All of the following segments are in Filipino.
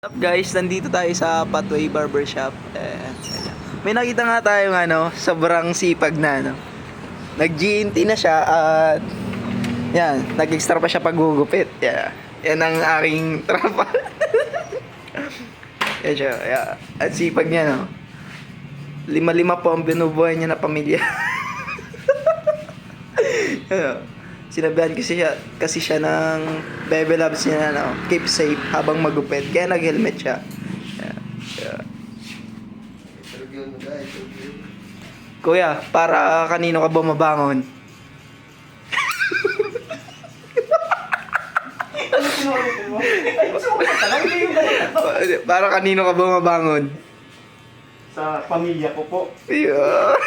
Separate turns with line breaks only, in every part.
What's up guys, nandito tayo sa Pathway Barbershop. May nakita nga tayong sobrang sipag na Nag-GNT na siya at yan, nag-extra pa siya paggugupit. Yeah. Yan ang aking trapa. Yan siya, yeah. At sipag niya, no. Lima-lima po ang binubuhay niya na pamilya. Sinabihan kasi siya ng Bebe Loves niya na keep safe habang magupit. Kaya nag-helmet siya. Yeah. Kuya, para kanino ka bumabangon? Para kanino ka bumabangon?
Sa pamilya ko po.
Yeah.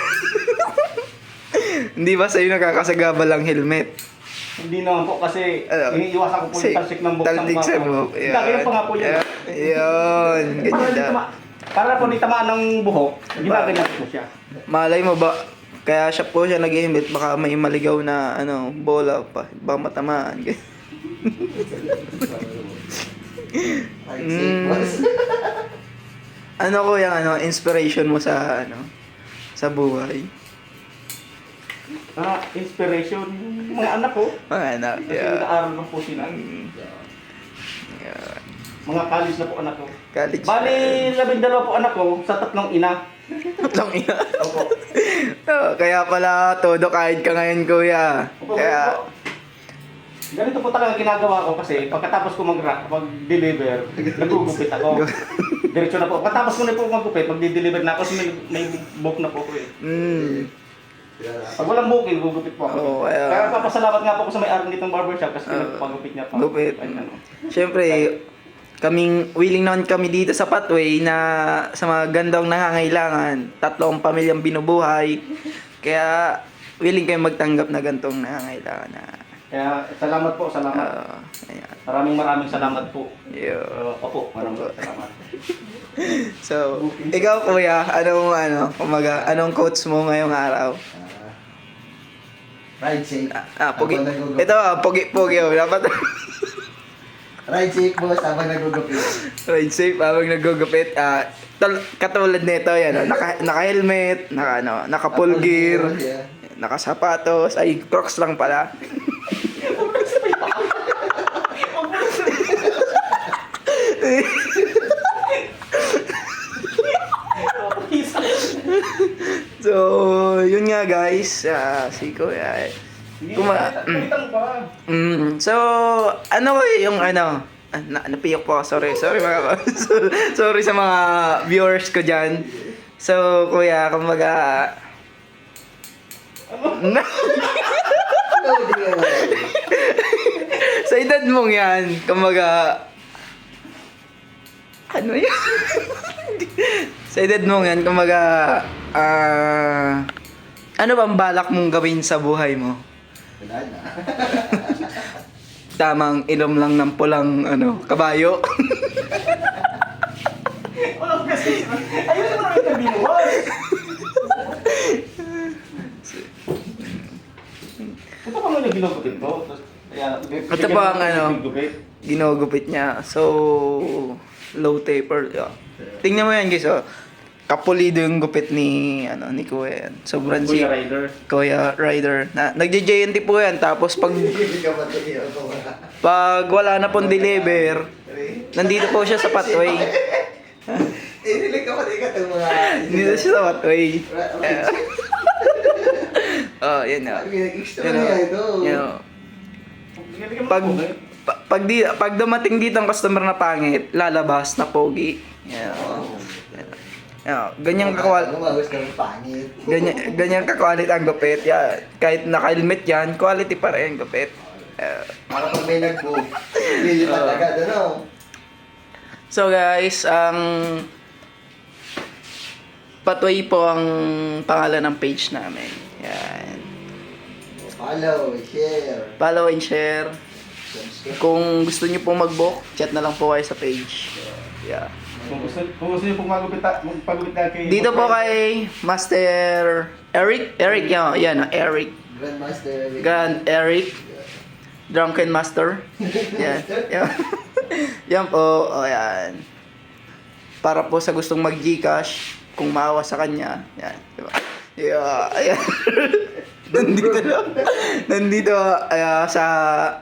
Hindi ba sa'yo nakakasagabal ang helmet?
Hindi naman po kasi iniiwasan ko po yung talsik ng
talsik sa buhok.
Hindi, kaya pa nga po yun.
Yun. Ganyan na.
Para po nitamaan ng buhok, ginaganyan ko siya.
Malay mo ba, kaya siya po siya nag-helmet, baka may maligaw na bola pa, baka matamaan. Ano ko yung inspiration mo sa sa buhay?
Inspiration yung mga anak ko.
Mga anak,
Kasi nag-aaral na po sila.
Yeah.
Mga college na po anak ko.
College.
Bali, 12 po anak ko sa 3 ina.
Tatlong ina.
Opo.
Kaya pala todo kahit ka ngayon, kuya.
Opo,
Kaya
opo. Ganito po talaga ginagawa ko kasi pagkatapos ko mag-deliver, nagugupit ako. Diretso na po. Pagkatapos ko na po mag-gupit, mag-deliver na ako kasi may book na po ko eh. Pag walang booking, gugupit po ako.
Oo,
Kaya papasalamat nga po ako sa may-ari nitong barbershop kasi pinagpagupit niya pa.
gupit. Siyempre, willing naman kami dito sa Pathway na sa mga gandang nangangailangan. 3 pamilyang binubuhay. Kaya willing kayo magtanggap na gantong nangangailangan na.
Kaya salamat po, salamat.
Ayan.
Maraming salamat po.
Yo.
Opo, maraming salamat.
So, ikaw kuya, anong quotes mo ngayong araw?
Ride safe.
Pogi.
Habang nagugupit.
Ito, pogi. Dapat
Ride safe, boss, habang nagugupit.
ride safe habang nagugupit. Katulad nito, yan, naka-helmet, naka-full gear,
Yeah.
naka-sapatos, ay, Crocs lang pala. So, yun nga guys, si Kuya.
Palitang pa.
So, napiyok po ako, sorry mga sorry sa mga viewers ko dyan. So, Kuya, kumbaga, sa edad mong yan, kumbaga, ano yan? Sa edad mong yan, kumbaga, ano bang balak mong gawin sa buhay mo?
Wala na.
Tamang inom lang ng pulang, kabayo.
Walang kasi. Ayun mo naman sabihin mo. Ito pa nga yung ginugupit ko.
Ito pa ang ginugupit niya. So, low taper. Yeah. Tingnan mo yan guys, kapulido yung gupit ni Kuya yan. Sobrang
Kuya Rider.
Kuya Rider. Nagje-JNT po yan. Tapos
Hindi ka matiyo ko.
pag wala na pong deliver, nandito po siya sa Pathway.
Hindi ka matiyo itong mga...
Nandito siya sa Pathway.
Ride safe.
Yan na.
Extra niya ito.
Pag dumating dito ang customer na pangit, lalabas na pogi. Ganyan kakwalit.
Gumagos ka ng pangit.
Ganyan kakwalit ang gupit. Kahit naka-helmet yan, quality pa rin ang gupit.
Para pag may nag-book, lilipat agad,
So guys, ang Pathway po ang pangalan ng page namin. Yan. Follow and share. Kung gusto niyo po mag-book, chat na lang po kayo sa page. Yeah.
Kung gusto niyo pong magpagupit na kay...
Dito po kay Master Eric. Eric, yan, Eric.
Grandmaster.
Grand Eric. Drunken Master. Yan. Yan po. O, yan. para po sa gustong mag-Gcash, kung maawa sa kanya, yan, di ba? Yeah, ayan. nandito sa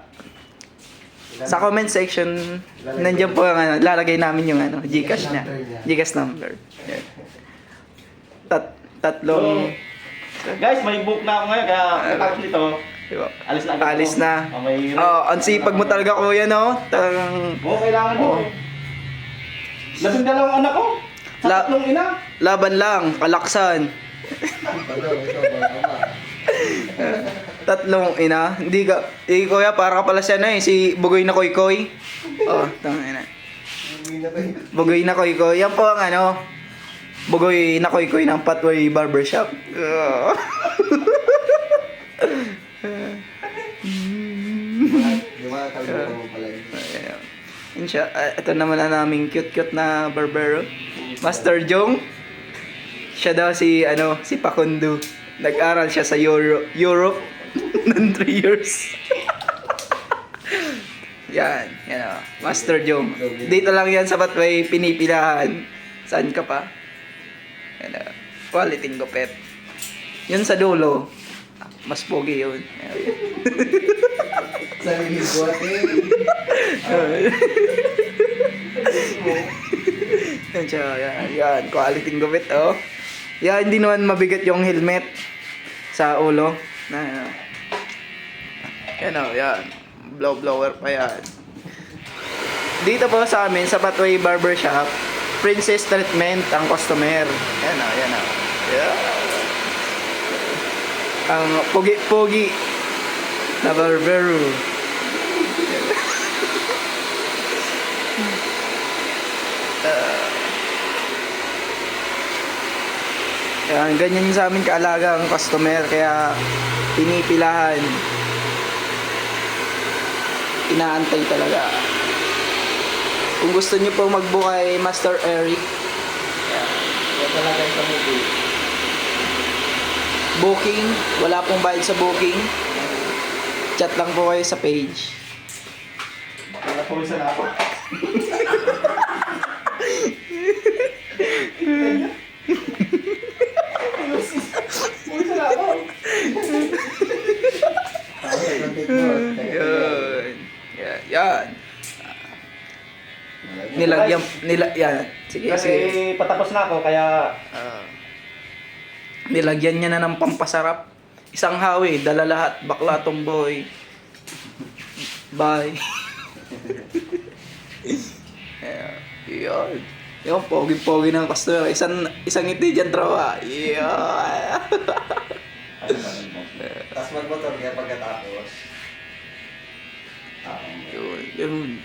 comment section, nandiyan po ang lalagay namin yung Gcash niya. Gcash number. Yan. Tatlong,
Guys, may book na ako ngayon, kaya pagkatapos nito,
di ba?
alis na agad
Alis
ako.
na.
May
Ang sipag mo talaga, kuya, no? Talagang
Oo, kailangan mo. 12 anak ko. Sa
La-
tatlong ina.
laban lang, kalaksan. Tatlong ina. Hindi ka, kuya, para ka pala siya na si Bugoy na Koy Koy. Oh, tangina. Bugoy na Koy Koy. Yan po ang Bugoy na Koy Koy ng Patway Barbershop. Oh. Yun siya. Ito naman na naming cute-cute na barbero. Master Jong. Siya daw si Pakundo. Nag-aral siya sa Europe ng 3 years. Yan. Master Jong. Dito lang yan sa Patway pinipilahan. Saan ka pa? Yan, quality gupet. Yun sa dulo. Mas pogi yun. Yan.
Sarili ko
Yan siya, yan, quality gupit, oh. Yan, hindi naman mabigat yung helmet sa ulo. Yan. Blower pa yan. Dito po sa amin, sa Patway Barbershop, princess treatment ang customer. Yan. Yeah. Ang pogi-pogi na barbero. Yan, ganyan sa amin kaalaga ang customer, kaya pinipilahan. Inaantay talaga. Kung gusto niyo po mag-book kay Master Eric, yan talaga sa movie. Booking, wala pong bayad sa booking. Chat lang po kayo sa page.
Wala po isa na ako. Isa na ako.
Yan. Yan. Sige.
Kasi patapos na ako, kaya
Nilagyan niya na ng pampasarap. Isang hawi, dala lahat. Bakla, tomboy. Bye. Yan. Yung pogi-pogi ng customer. Isang ngiti dyan, trawa. Yan.
Tapos magmotor kaya pagkatapos.
Yun.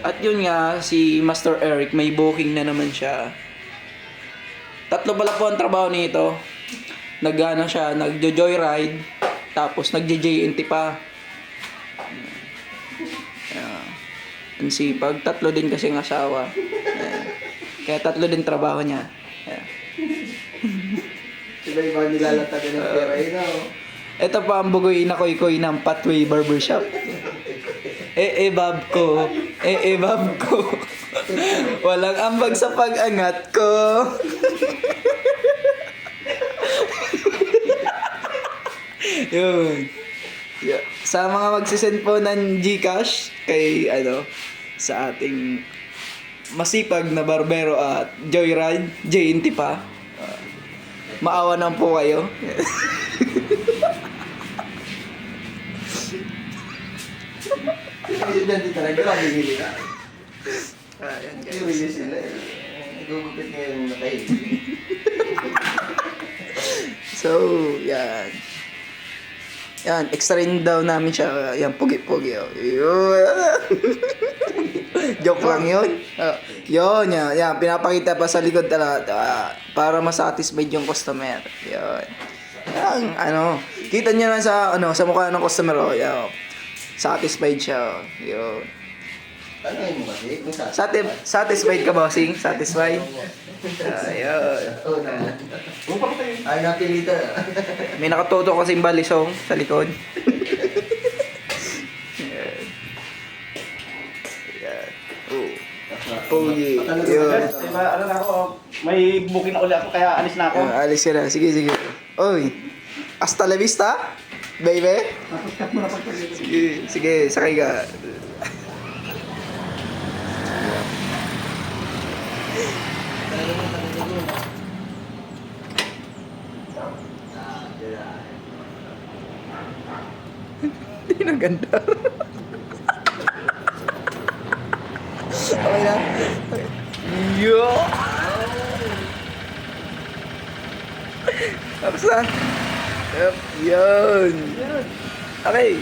At yun nga, si Master Eric, may booking na naman siya. 3 pala po ang trabaho nito. Siya, nagjo-joyride, tapos nagjo-JNT pa. Ang sipag, 3 din kasi ng asawa. Kaya 3 din trabaho niya.
Iba-iba nilalatagan ng pera yun,
Ito pa ang bugoy na koy-koy ng Patway Barbershop. Bab ko. Bab ko. Walang ambag sa pag-angat ko. Yun. Yeah. Sa mga magsisend po ng Gcash kay sa ating masipag na barbero at Joyride, JNT pa. Maawa naman po kayo.
Ayun dyan din talaga, mabibili ka.
Ayan
Bibili sila eh. Nagugupit ngayon nakahilig.
So, yan. Yan, extend daw namin siya. Yan, pugi-pugi. Oh. Joke lang yun. Yun, yan. Pinapakita pa sa likod talaga para masatisfied yung customer. Yun. Yan, kita niyo na sa, sa mukha ng customer. Oh, yan. Satisfied siya. Yun.
Tanongin mo kasi kung
Satisfied ka, bossing? Satisfied? Ayun.
Oo naman.
kung pa tayo.
Ay, napilita.
May nakatuto kasing balisong sa likod. Yan. Yan. Oh. Pogi.
Patalo
Yun.
ka.
Diba, ano na ako, may booking na uli ako kaya alis na ako.
Alis ka na. Sige, sige. Oy. Hasta la vista, baby.
Tapos cut mo na pagpagpagpag.
Sige, sige, sakay ka. Hindi na ganda. Okay na. Yo! Tapos na. Yep, yun. Okay.